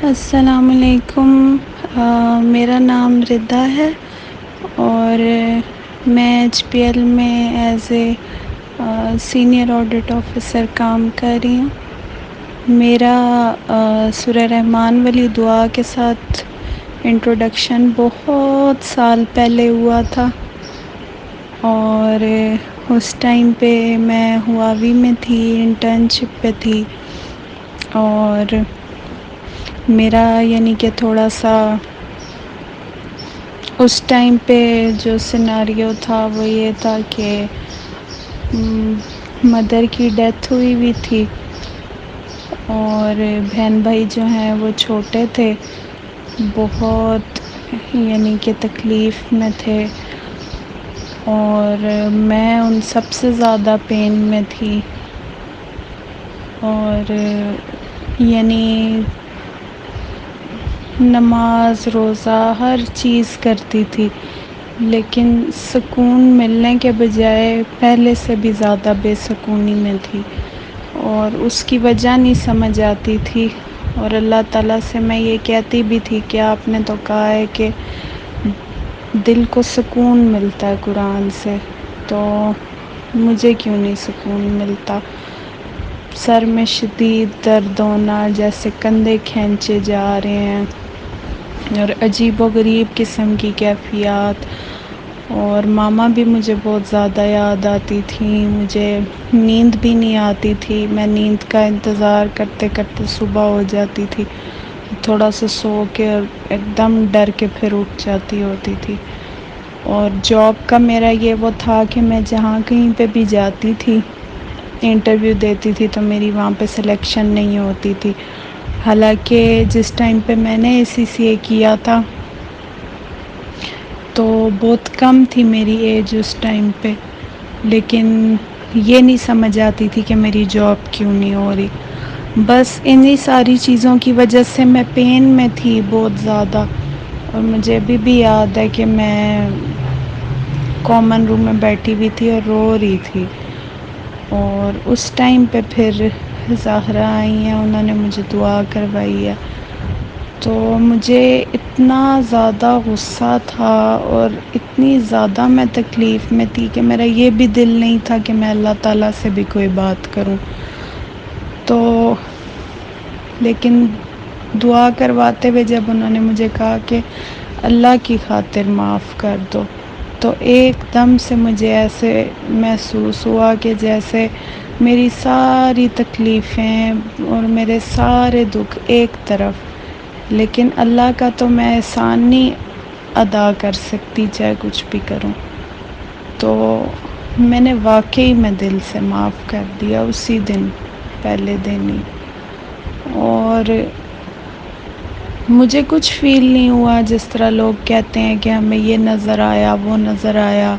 السلام علیکم۔ میرا نام ردا ہے اور میں ایچ پی ایل میں as a senior audit officer کام کر رہی ہوں۔ میرا سورہ رحمان والی دعا کے ساتھ انٹروڈکشن بہت سال پہلے ہوا تھا، اور اس ٹائم پہ میں ہواوی میں تھی، انٹرنشپ پہ تھی، اور میرا یعنی کہ تھوڑا سا اس ٹائم پہ جو سیناریو تھا وہ یہ تھا کہ مدر کی ڈیتھ ہوئی تھی، اور بہن بھائی جو ہیں وہ چھوٹے تھے، بہت یعنی کہ تکلیف میں تھے، اور میں ان سب سے زیادہ پین میں تھی، اور یعنی نماز روزہ ہر چیز کرتی تھی، لیکن سکون ملنے کے بجائے پہلے سے بھی زیادہ بے سکونی میں تھی، اور اس کی وجہ نہیں سمجھ آتی تھی۔ اور اللہ تعالیٰ سے میں یہ کہتی بھی تھی کہ آپ نے تو کہا ہے کہ دل کو سکون ملتا ہے قرآن سے، تو مجھے کیوں نہیں سکون ملتا؟ سر میں شدید درد ہونا، جیسے کندھے کھینچے جا رہے ہیں، اور عجیب و غریب قسم کی کیفیات، اور ماما بھی مجھے بہت زیادہ یاد آتی تھی، مجھے نیند بھی نہیں آتی تھی، میں نیند کا انتظار کرتے کرتے صبح ہو جاتی تھی، تھوڑا سا سو کے اور ایک دم ڈر کے پھر اٹھ جاتی ہوتی تھی۔ اور جاب کا میرا یہ وہ تھا کہ میں جہاں کہیں پہ بھی جاتی تھی، انٹرویو دیتی تھی، تو میری وہاں پہ سلیکشن نہیں ہوتی تھی، حالانکہ جس ٹائم پہ میں نے ACCA کیا تھا تو بہت کم تھی میری ایج اس ٹائم پہ، لیکن یہ نہیں سمجھ آتی تھی کہ میری جاب کیوں نہیں ہو رہی۔ بس انہی ساری چیزوں کی وجہ سے میں پین میں تھی بہت زیادہ، اور مجھے ابھی بھی یاد ہے کہ میں کامن روم میں بیٹھی ہوئی تھی اور رو رہی تھی، اور اس ٹائم پہ پھر زہرا آئی ہیں، انہوں نے مجھے دعا کروائی ہے، تو مجھے اتنا زیادہ غصہ تھا اور اتنی زیادہ میں تکلیف میں تھی کہ میرا یہ بھی دل نہیں تھا کہ میں اللہ تعالیٰ سے بھی کوئی بات کروں، تو لیکن دعا کرواتے ہوئے جب انہوں نے مجھے کہا کہ اللہ کی خاطر معاف کر دو، تو ایک دم سے مجھے ایسے محسوس ہوا کہ جیسے میری ساری تکلیفیں اور میرے سارے دکھ ایک طرف، لیکن اللہ کا تو میں احسان نہیں ادا کر سکتی چاہے کچھ بھی کروں، تو میں نے واقعی میں دل سے معاف کر دیا اسی دن، پہلے دن ہی، اور مجھے کچھ فیل نہیں ہوا جس طرح لوگ کہتے ہیں کہ ہمیں یہ نظر آیا، وہ نظر آیا،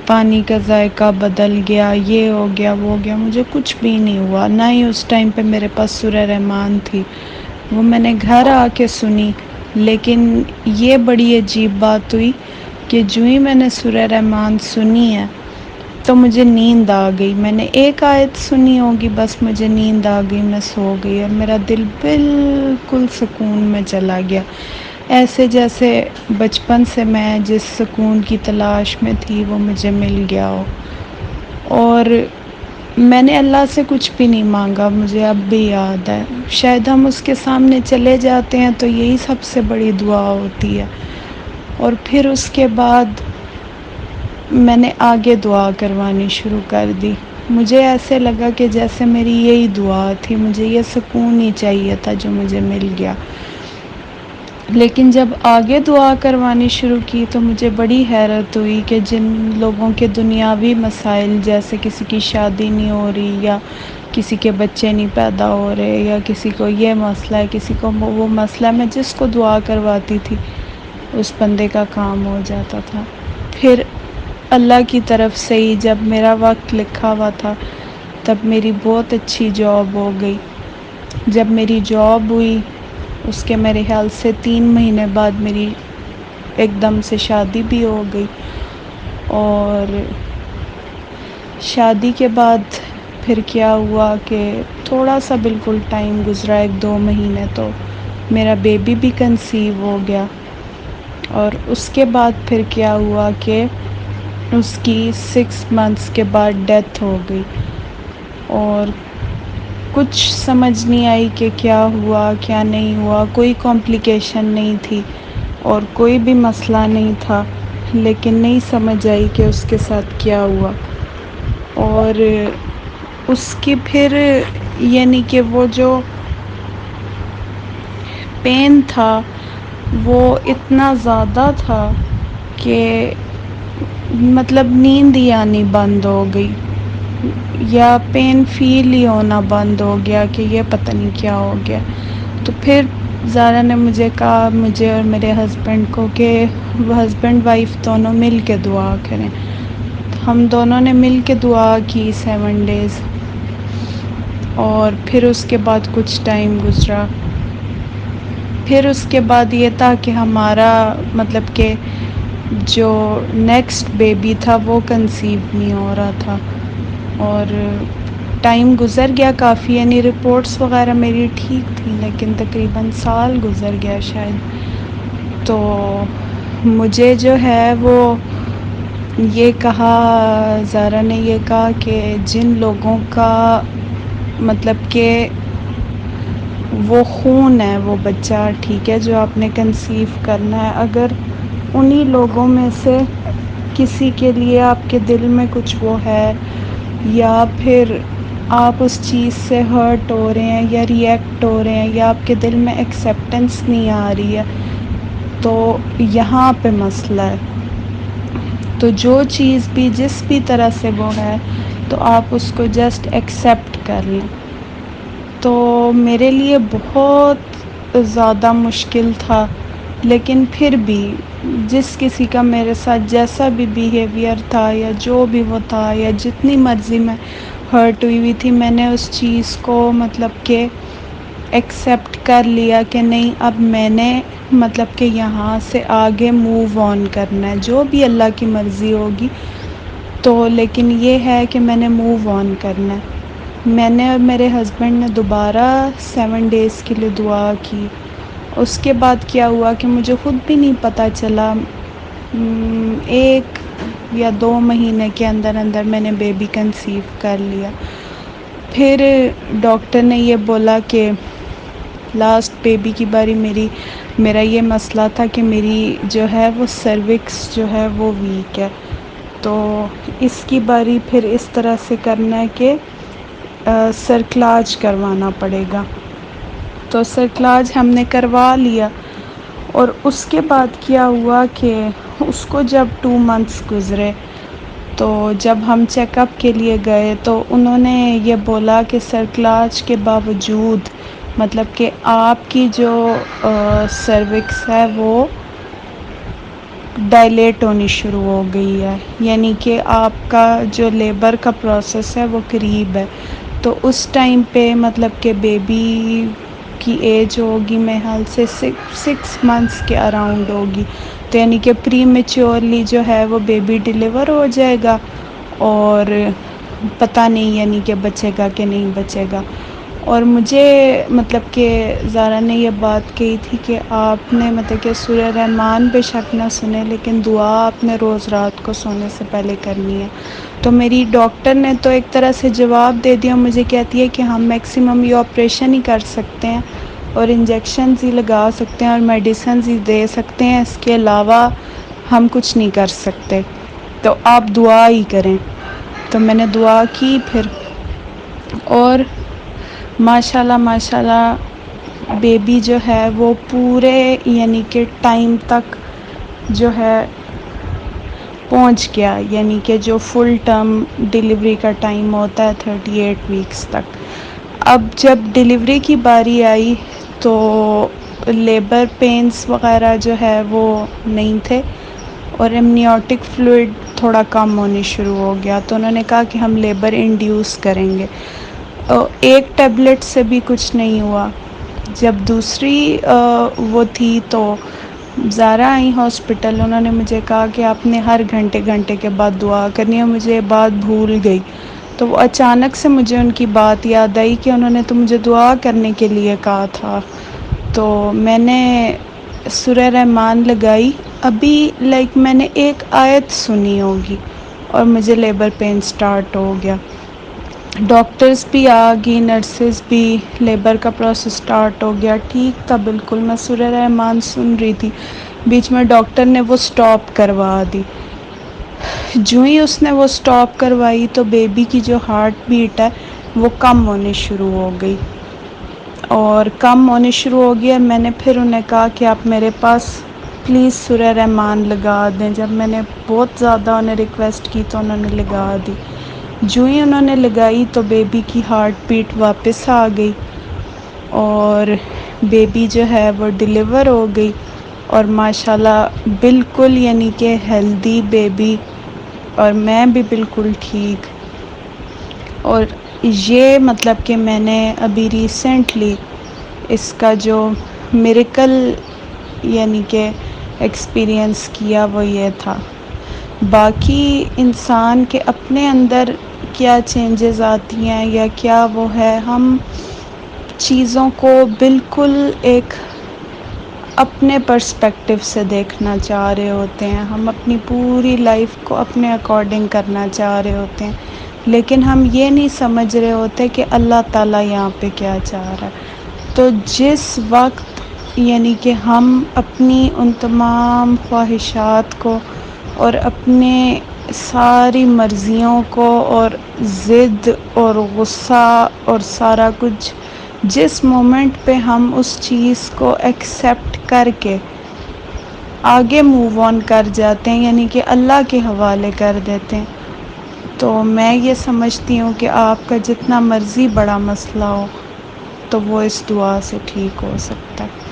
پانی کا ذائقہ بدل گیا، یہ ہو گیا، وہ ہو گیا، مجھے کچھ بھی نہیں ہوا، نہ ہی اس ٹائم پہ میرے پاس سورہ رحمان تھی، وہ میں نے گھر آ کے سنی، لیکن یہ بڑی عجیب بات ہوئی کہ جو ہی میں نے سورہ رحمان سنی ہے تو مجھے نیند آ گئی، میں نے ایک آیت سنی ہوگی، بس مجھے نیند آ گئی، میں سو گئی، اور میرا دل بالکل سکون میں چلا گیا، ایسے جیسے بچپن سے میں جس سکون کی تلاش میں تھی وہ مجھے مل گیا ہو، اور میں نے اللہ سے کچھ بھی نہیں مانگا، مجھے اب بھی یاد ہے، شاید ہم اس کے سامنے چلے جاتے ہیں تو یہی سب سے بڑی دعا ہوتی ہے، اور پھر اس کے بعد میں نے آگے دعا کروانی شروع کر دی، مجھے ایسے لگا کہ جیسے میری یہی دعا تھی، مجھے یہ سکون ہی چاہیے تھا جو مجھے مل گیا، لیکن جب آگے دعا کروانی شروع کی تو مجھے بڑی حیرت ہوئی کہ جن لوگوں کے دنیاوی مسائل، جیسے کسی کی شادی نہیں ہو رہی، یا کسی کے بچے نہیں پیدا ہو رہے، یا کسی کو یہ مسئلہ ہے، کسی کو وہ مسئلہ ہے، میں جس کو دعا کرواتی تھی اس بندے کا کام ہو جاتا تھا۔ پھر اللہ کی طرف سے ہی جب میرا وقت لکھا ہوا تھا تب میری بہت اچھی جاب ہو گئی، جب میری جاب ہوئی اس کے میرے خیال سے 3 مہینے بعد میری ایک دم سے شادی بھی ہو گئی، اور شادی کے بعد پھر کیا ہوا کہ تھوڑا سا بالکل ٹائم گزرا، 1-2 مہینے، تو میرا بیبی بھی کنسیو ہو گیا، اور اس کے بعد پھر کیا ہوا کہ اس کی 6 منتھس کے بعد ڈیتھ ہو گئی، اور کچھ سمجھ نہیں آئی کہ کیا ہوا کیا نہیں ہوا، کوئی کمپلیکیشن نہیں تھی اور کوئی بھی مسئلہ نہیں تھا، لیکن نہیں سمجھ آئی کہ اس کے ساتھ کیا ہوا۔ اور اس کی پھر یعنی کہ وہ جو پین تھا وہ اتنا زیادہ تھا کہ مطلب نیند ہی آنی بند ہو گئی، یا پین فیل ہی ہونا بند ہو گیا کہ یہ پتہ نہیں کیا ہو گیا۔ تو پھر زارا نے مجھے کہا، مجھے اور میرے ہسبینڈ کو، کہ وہ ہسبینڈ وائف دونوں مل کے دعا کریں۔ ہم دونوں نے مل کے دعا کی 7 ڈیز، اور پھر اس کے بعد کچھ ٹائم گزرا، پھر اس کے بعد یہ تھا کہ ہمارا مطلب کہ جو نیکسٹ بیبی تھا وہ کنسیو نہیں ہو رہا تھا، اور ٹائم گزر گیا کافی، یعنی رپورٹس وغیرہ میری ٹھیک تھی، لیکن تقریباً سال گزر گیا شاید۔ تو مجھے جو ہے وہ یہ کہا، زارا نے یہ کہا کہ جن لوگوں کا مطلب کہ وہ خون ہے، وہ بچہ ٹھیک ہے جو آپ نے کنسیو کرنا ہے، اگر انہی لوگوں میں سے کسی کے لیے آپ کے دل میں کچھ وہ ہے، یا پھر آپ اس چیز سے ہرٹ ہو رہے ہیں یا ریئیکٹ ہو رہے ہیں، یا آپ کے دل میں ایکسیپٹنس نہیں آ رہی ہے، تو یہاں پہ مسئلہ ہے۔ تو جو چیز بھی جس بھی طرح سے وہ ہے تو آپ اس کو جسٹ ایکسیپٹ کر لیں۔ تو میرے لیے بہت زیادہ مشکل تھا، لیکن پھر بھی جس کسی کا میرے ساتھ جیسا بھی بیہیویئر تھا یا جو بھی وہ تھا، یا جتنی مرضی میں ہرٹ ہوئی تھی، میں نے اس چیز کو مطلب کہ ایکسیپٹ کر لیا کہ نہیں، اب میں نے مطلب کہ یہاں سے آگے موو آن کرنا ہے، جو بھی اللہ کی مرضی ہوگی۔ تو لیکن یہ ہے کہ میں نے موو آن کرنا ہے۔ میں نے اور میرے ہسبینڈ نے دوبارہ 7 ڈیز کے لیے دعا کی۔ اس کے بعد کیا ہوا کہ مجھے خود بھی نہیں پتہ چلا، 1 یا 2 مہینے کے اندر اندر میں نے بیبی کنسیو کر لیا۔ پھر ڈاکٹر نے یہ بولا کہ لاسٹ بیبی کی باری میرا یہ مسئلہ تھا کہ میری جو ہے وہ سروکس جو ہے وہ ویک ہے، تو اس کی باری پھر اس طرح سے کرنا ہے کہ سرکلاج کروانا پڑے گا۔ تو سرکلاج ہم نے کروا لیا، اور اس کے بعد کیا ہوا کہ اس کو جب 2 منتھس گزرے تو جب ہم چیک اپ کے لیے گئے تو انہوں نے یہ بولا کہ سرکلاج کے باوجود مطلب کہ آپ کی جو سروکس ہے وہ ڈائلیٹ ہونی شروع ہو گئی ہے، یعنی کہ آپ کا جو لیبر کا پروسیس ہے وہ قریب ہے۔ تو اس ٹائم پہ مطلب کہ بیبی کی ایج ہوگی میرے خیال سے 6 منتھس کے اراؤنڈ ہوگی، تو یعنی کہ پری میچورلی جو ہے وہ بیبی ڈیلیور ہو جائے گا، اور پتہ نہیں یعنی کہ بچے گا کہ نہیں بچے گا۔ اور مجھے مطلب کہ زارا نے یہ بات کہی تھی کہ آپ نے مطلب کہ سورہ رحمان بے شک نہ سنے، لیکن دعا آپ نے روز رات کو سونے سے پہلے کرنی ہے۔ تو میری ڈاکٹر نے تو ایک طرح سے جواب دے دیا، مجھے کہتی ہے کہ ہم میکسیمم یہ آپریشن ہی کر سکتے ہیں اور انجیکشنز ہی لگا سکتے ہیں اور میڈیسنز ہی دے سکتے ہیں، اس کے علاوہ ہم کچھ نہیں کر سکتے، تو آپ دعا ہی کریں۔ تو میں نے دعا کی پھر، اور ماشاءاللہ بیبی جو ہے وہ پورے یعنی کہ ٹائم تک جو ہے پہنچ گیا، یعنی کہ جو فل ٹرم ڈیلیوری کا ٹائم ہوتا ہے 38 ویکس تک۔ اب جب ڈیلیوری کی باری آئی تو لیبر پینس وغیرہ جو ہے وہ نہیں تھے، اور امنیوٹک فلوئڈ تھوڑا کم ہونی شروع ہو گیا، تو انہوں نے کہا کہ ہم لیبر انڈیوس کریں گے۔ ایک ٹیبلٹ سے بھی کچھ نہیں ہوا۔ جب دوسری وہ تھی تو زارا آئی ہاسپٹل، انہوں نے مجھے کہا کہ آپ نے ہر گھنٹے کے بعد دعا کرنی ہے، مجھے یہ بات بھول گئی۔ تو وہ اچانک سے مجھے ان کی بات یاد آئی کہ انہوں نے تو مجھے دعا کرنے کے لیے کہا تھا۔ تو میں نے سورہ رحمان لگائی، ابھی میں نے ایک آیت سنی ہوگی اور مجھے لیبر پین سٹارٹ ہو گیا. ڈاکٹرز بھی آ گئی، نرسز بھی، لیبر کا پروسیس سٹارٹ ہو گیا. ٹھیک تھا بالکل، میں سورہ رحمان سن رہی تھی، بیچ میں ڈاکٹر نے وہ سٹاپ کروا دی. جو ہی اس نے وہ سٹاپ کروائی تو بیبی کی جو ہارٹ بیٹ ہے وہ کم ہونی شروع ہو گئی، اور کم ہونی شروع ہو گیا. میں نے پھر انہیں کہا کہ آپ میرے پاس پلیز سورہ رحمان لگا دیں. جب میں نے بہت زیادہ انہیں ریکویسٹ کی تو انہوں نے لگا دی. جو ہی انہوں نے لگائی تو بیبی کی ہارٹ بیٹ واپس آ گئی، اور بیبی جو ہے وہ ڈیلیور ہو گئی، اور ماشاءاللہ بالکل یعنی کہ ہیلدی بیبی، اور میں بھی بالکل ٹھیک. اور یہ مطلب کہ میں نے ابھی ریسنٹلی اس کا جو میریکل یعنی کہ ایکسپیرئنس کیا وہ یہ تھا. باقی انسان کے اپنے اندر کیا چینجز آتی ہیں یا کیا وہ ہے، ہم چیزوں کو بالکل ایک اپنے پرسپیکٹو سے دیکھنا چاہ رہے ہوتے ہیں. ہم اپنی پوری لائف کو اپنے اکارڈنگ کرنا چاہ رہے ہوتے ہیں، لیکن ہم یہ نہیں سمجھ رہے ہوتے کہ اللہ تعالیٰ یہاں پہ کیا چاہ رہا ہے. تو جس وقت یعنی کہ ہم اپنی ان تمام خواہشات کو اور اپنے ساری مرضیوں کو اور ضد اور غصہ اور سارا کچھ، جس مومنٹ پہ ہم اس چیز کو ایکسیپٹ کر کے آگے موو آن کر جاتے ہیں، یعنی کہ اللہ کے حوالے کر دیتے ہیں، تو میں یہ سمجھتی ہوں کہ آپ کا جتنا مرضی بڑا مسئلہ ہو تو وہ اس دعا سے ٹھیک ہو سکتا ہے.